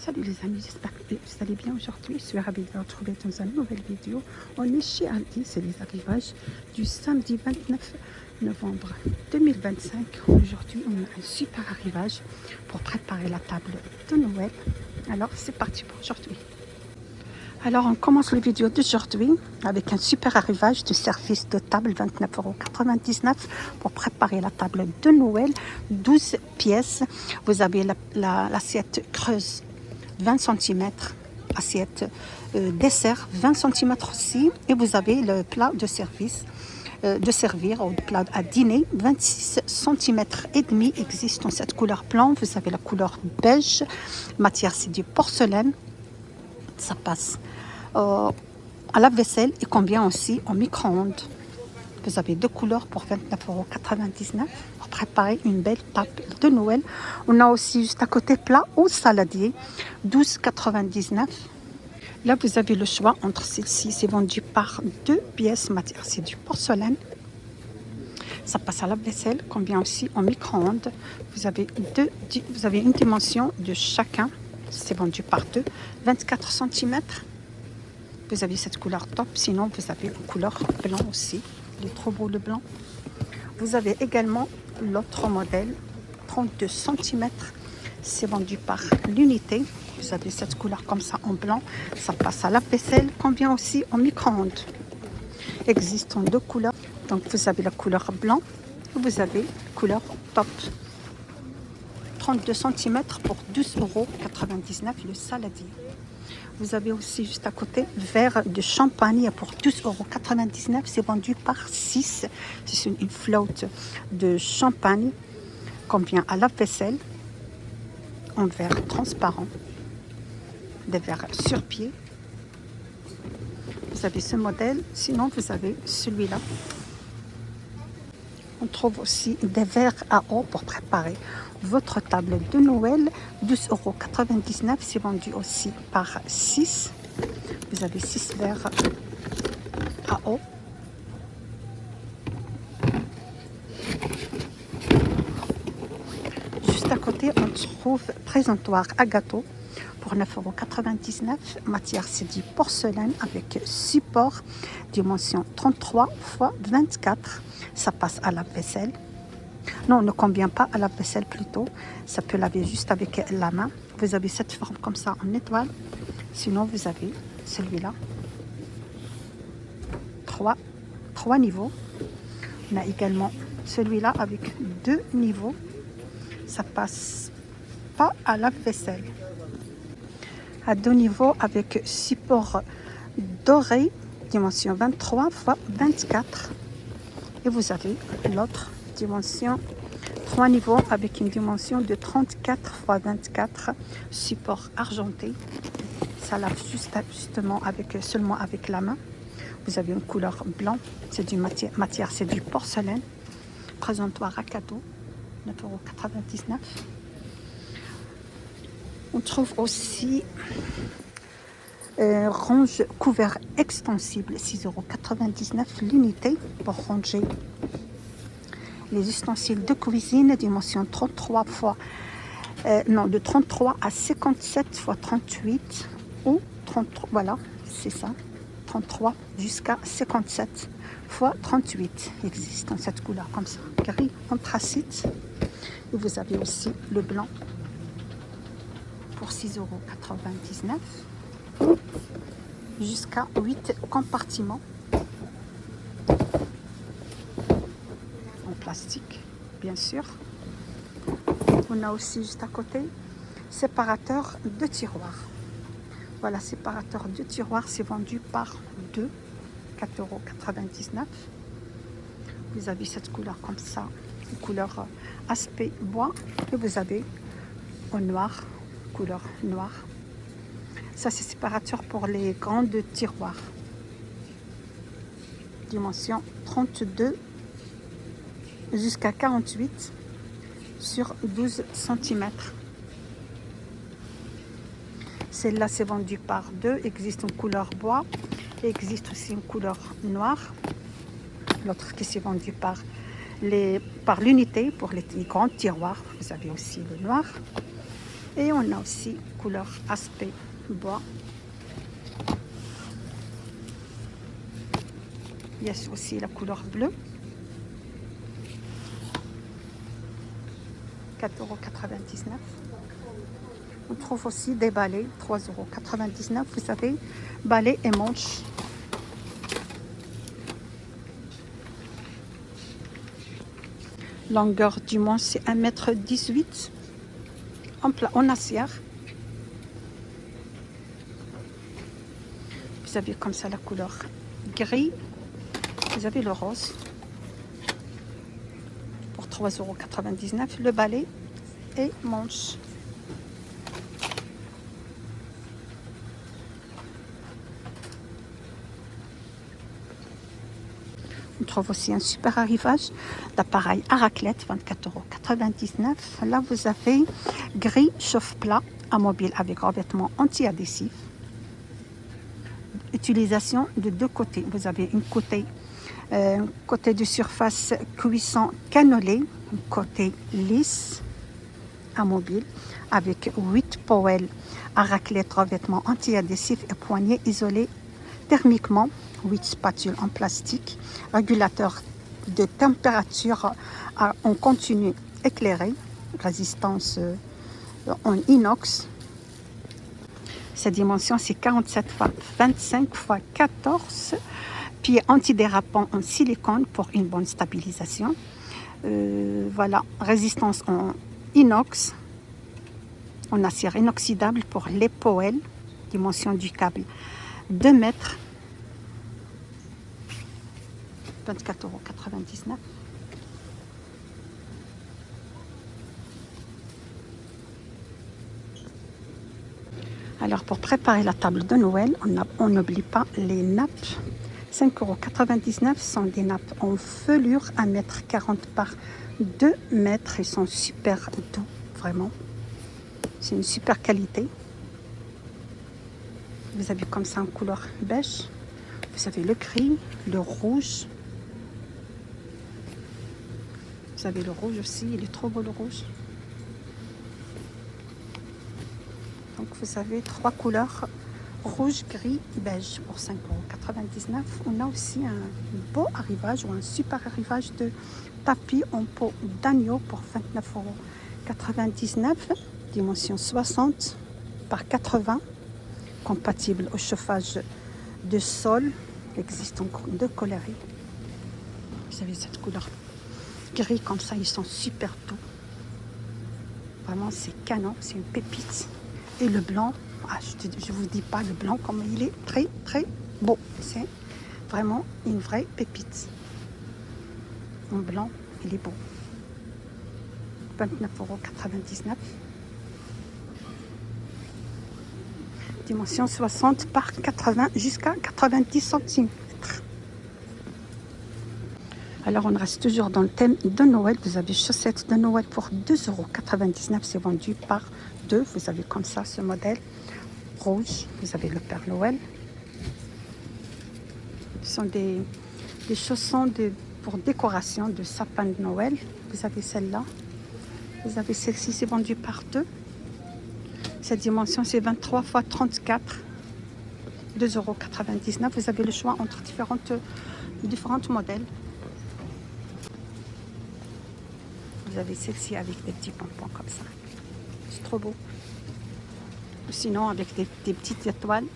Salut les amis, j'espère que vous allez bien aujourd'hui. Je suis ravie de vous retrouver dans une nouvelle vidéo. On est chez Aldi, c'est les arrivages du samedi 29 novembre 2025. Aujourd'hui, on a un super arrivage pour préparer la table de Noël. Alors, c'est parti pour aujourd'hui. Alors, on commence la vidéo d'aujourd'hui avec un super arrivage du service de table 29,99 € pour préparer la table de Noël. 12 pièces. Vous avez l'assiette creuse 20 cm, assiette dessert 20 cm aussi. Et vous avez le plat de service, de servir au plat à dîner 26 cm et demi existe dans cette couleur blanc. Vous avez la couleur beige, matière c'est du porcelaine. Ça passe à la vaisselle et convient aussi au micro-ondes. Vous avez deux couleurs pour 29,99 € pour préparer une belle table de Noël. On a aussi juste à côté plat ou saladier, 12,99 €. Là, vous avez le choix entre celle-ci. C'est vendu par deux pièces matière. C'est du porcelaine. Ça passe à la vaisselle, convient aussi au micro-ondes. Vous avez une dimension de chacun. C'est vendu par deux, 24 cm. Vous avez cette couleur top. Sinon, vous avez une couleur blanc aussi. Il est trop beau le blanc. Vous avez également l'autre modèle, 32 cm. C'est vendu par l'unité. Vous avez cette couleur comme ça en blanc. Ça passe à la vaisselle, convient aussi au micro-ondes. Existe en deux couleurs. Donc vous avez la couleur blanc et vous avez la couleur top. 32 cm pour 12,99 € le saladier. Vous avez aussi juste à côté verre de champagne pour 12,99 €. C'est vendu par 6. C'est une flotte de champagne. Convient à la vaisselle en verre transparent. Des verres sur pied. Vous avez ce modèle. Sinon, vous avez celui-là. On trouve aussi des verres à eau pour préparer votre table de Noël. 12,99 €. C'est vendu aussi par 6. Vous avez 6 verres à eau. Juste à côté, on trouve présentoir à gâteau pour 9,99 €. Matière, c'est du porcelaine avec support. Dimension 33 x 24. Ça passe à la vaisselle. Non, ne convient pas à la vaisselle plutôt. Ça peut laver juste avec la main. Vous avez cette forme comme ça en étoile. Sinon, vous avez celui-là. Trois niveaux. On a également celui-là avec deux niveaux. Ça passe pas à la vaisselle. À deux niveaux avec support doré. Dimension 23 x 24. Et vous avez l'autre dimension, 3 niveaux avec une dimension de 34 x 24, support argenté. Ça lave justement seulement avec la main. Vous avez une couleur blanc, c'est du matière, c'est du porcelaine. Présentoir à cadeau, 9,99 €. On trouve aussi range couvert extensible, 6,99 € l'unité pour ranger les ustensiles de cuisine, dimension 33 de 33 à 57 x 38 ou 33, voilà, c'est ça, 33 jusqu'à 57 x 38 existe dans cette couleur comme ça, gris anthracite. Et vous avez aussi le blanc pour 6,99 € jusqu'à 8 compartiments en plastique, bien sûr. On a aussi juste à côté séparateur de tiroir. Voilà, séparateur de tiroir, c'est vendu par 2, 4,99 €. Vous avez cette couleur comme ça, une couleur aspect bois, et vous avez au noir, couleur noire. Ça, c'est séparateur pour les grandes tiroirs. Dimension 32 jusqu'à 48 sur 12 cm. Celle-là, c'est vendu par deux. Existe une couleur bois et existe aussi une couleur noire. L'autre qui s'est vendu par l'unité pour les grands tiroirs. Vous avez aussi le noir. Et on a aussi couleur aspect bois. Il y a aussi la couleur bleue. 4,99 €. On trouve aussi des balais, 3,99 €. Vous savez, balais et manches. Longueur du manche, c'est 1,18 m en acier. Vous avez comme ça la couleur gris. Vous avez le rose pour 3,99 €. Le balai et manche. On trouve aussi un super arrivage d'appareil à raclette, 24,99 €. Là, vous avez gris chauffe-plat à mobile avec revêtement anti-adhésif. Utilisation de deux côtés. Vous avez une côté de surface cuisson cannelé, côté lisse à mobile avec 8 poêles à raclette, revêtement anti-adhésif et poignées isolées thermiquement, 8 spatules en plastique, régulateur de température en continu éclairé, résistance en inox. Sa dimension c'est 47 x 25 x 14, pieds antidérapants en silicone pour une bonne stabilisation. Voilà, résistance en inox, en acier inoxydable pour les poêles, dimension du câble 2 mètres, 24,99 €. Alors pour préparer la table de Noël, on n'oublie pas les nappes. 5,99 € sont des nappes en velours 1,40 m par 2 mètres. Ils sont super doux, vraiment. C'est une super qualité. Vous avez comme ça en couleur beige. Vous avez le gris, le rouge. Vous avez le rouge aussi, il est trop beau le rouge. Donc vous avez 3 couleurs, rouge, gris, beige pour 5,99 €. On a aussi un beau arrivage ou un super arrivage de tapis en peau d'agneau pour 29,99 €. Dimension 60 par 80, compatible au chauffage de sol. Il existe en 2 coloris. Vous avez cette couleur gris comme ça, ils sont super doux. Vraiment, c'est canon, c'est une pépite. Et le blanc, je vous dis pas le blanc comme il est très très beau. C'est vraiment une vraie pépite. En blanc, il est beau. 29,99 €. Dimension 60 par 80 jusqu'à 90 cm. Alors on reste toujours dans le thème de Noël. Vous avez chaussettes de Noël pour 2,99 €. C'est vendu par 2. Vous avez comme ça ce modèle rouge. Vous avez le Père Noël. Ce sont des chaussons pour décoration de sapin de Noël. Vous avez celle-là. Vous avez celle-ci, c'est vendu par 2. Cette dimension, c'est 23 x 34. 2,99 €. Vous avez le choix entre différents modèles. Vous avez celle-ci avec des petits pompons comme ça. C'est trop beau. Ou sinon avec des petites étoiles.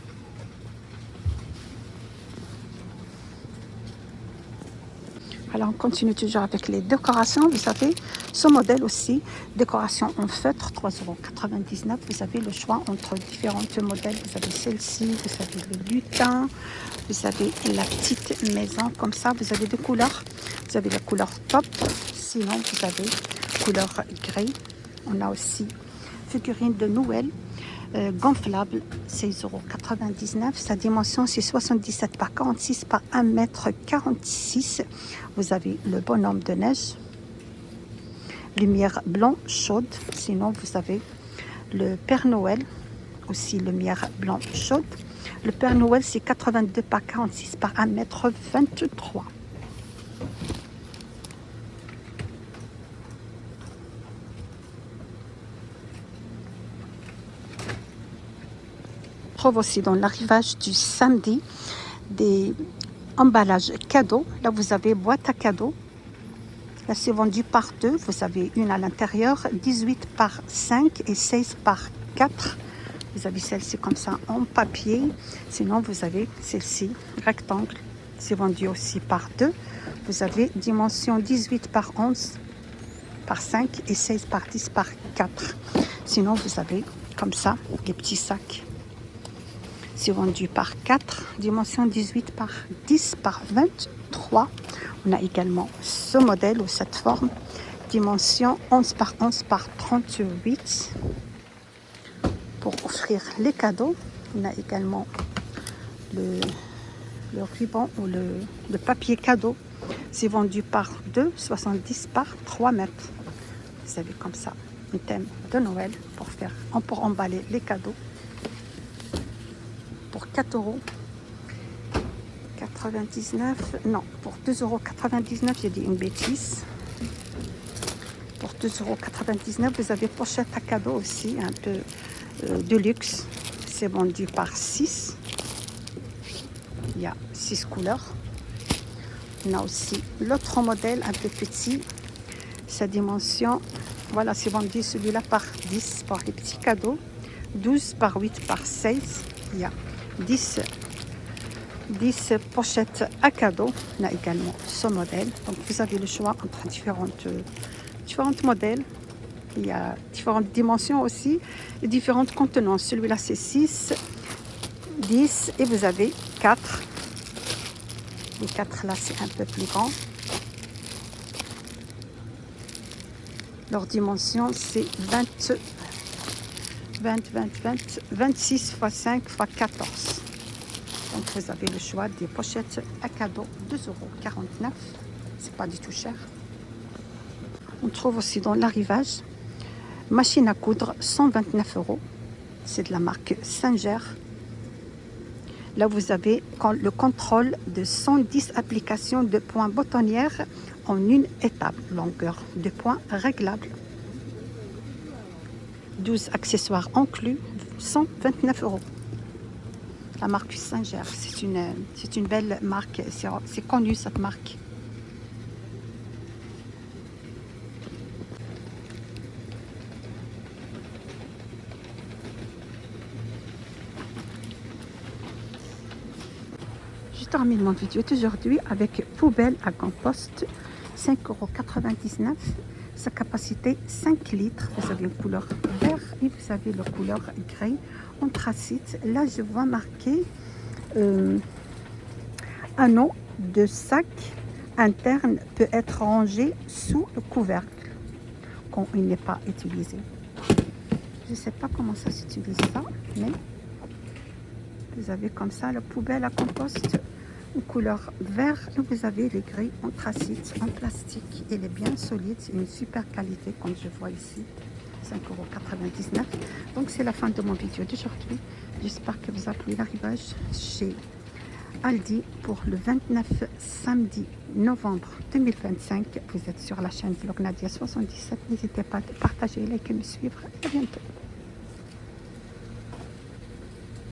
Alors on continue toujours avec les décorations. Vous avez ce modèle aussi, décoration en feutre, 3,99 €. Vous avez le choix entre différents modèles. Vous avez celle-ci, vous avez le lutin, vous avez la petite maison comme ça. Vous avez deux couleurs. Vous avez la couleur top, sinon vous avez couleur gris. On a aussi figurine de Noël. Gonflable, 16,99 €. Sa dimension, c'est 77 par 46 par 1,46 m. Vous avez le bonhomme de neige. Lumière blanc chaude. Sinon, vous avez le Père Noël. Aussi, lumière blanc chaude. Le Père Noël, c'est 82 par 46 par 1,23 m. trouve aussi dans l'arrivage du samedi des emballages cadeaux. Là, vous avez boîte à cadeaux. Là, c'est vendu par 2. Vous avez une à l'intérieur, 18 par 5 et 16 par 4. Vous avez celle-ci comme ça en papier. Sinon, vous avez celle-ci rectangle. C'est vendu aussi par 2. Vous avez dimension 18 par 11 par 5 et 16 par 10 par 4. Sinon, vous avez comme ça les petits sacs. C'est vendu par 4. Dimension 18 par 10 par 23. On a également ce modèle ou cette forme. Dimension 11 par 11 par 38. Pour offrir les cadeaux, on a également le ruban ou le papier cadeau. C'est vendu par 2, 70 par 3 mètres. Vous avez comme ça un thème de Noël pour emballer les cadeaux. Pour 4,99 €. Non, pour 2,99 €, j'ai dit une bêtise. Pour 2,99 €, vous avez pochette à cadeau aussi, un peu de luxe. C'est vendu par 6. Il y a 6 couleurs. On a aussi l'autre modèle un peu petit. Sa dimension, voilà, c'est vendu celui-là par 10 pour les petits cadeaux. 12 par 8 par 16. Il y a 10 pochettes à cadeaux. On a également ce modèle. Donc vous avez le choix entre différents modèles. Il y a différentes dimensions aussi et différentes contenances. Celui-là c'est 6, 10 et vous avez 4. Les 4 là c'est un peu plus grand. Leur dimension c'est 26 x 5 x 14. Donc vous avez le choix des pochettes à cadeau, 2,49 €. C'est pas du tout cher. On trouve aussi dans l'arrivage machine à coudre, 129 €. C'est de la marque Singer. Là vous avez le contrôle de 110 applications de points boutonnières en une étape, longueur de points réglable. 12 accessoires inclus, 129 €. La marque Singer, c'est une belle marque, c'est connu cette marque. Je termine mon vidéo d'aujourd'hui avec poubelle à compost, 5,99 €. Sa capacité 5 litres. Vous avez une couleur vert et vous avez la couleur gris anthracite. Là, je vois marqué anneau de sac interne peut être rangé sous le couvercle quand il n'est pas utilisé. Je ne sais pas comment ça s'utilise ça, mais vous avez comme ça la poubelle à compost en couleur vert et vous avez les grilles anthracite en plastique. Elle est bien solide, c'est une super qualité comme je vois ici, 5,99 €. Donc c'est la fin de mon vidéo d'aujourd'hui. J'espère que vous avez plu l'arrivage chez Aldi pour le 29 samedi novembre 2025. Vous êtes sur la chaîne Vlog Nadia 77. N'hésitez pas à partager, liker, me suivre. À bientôt.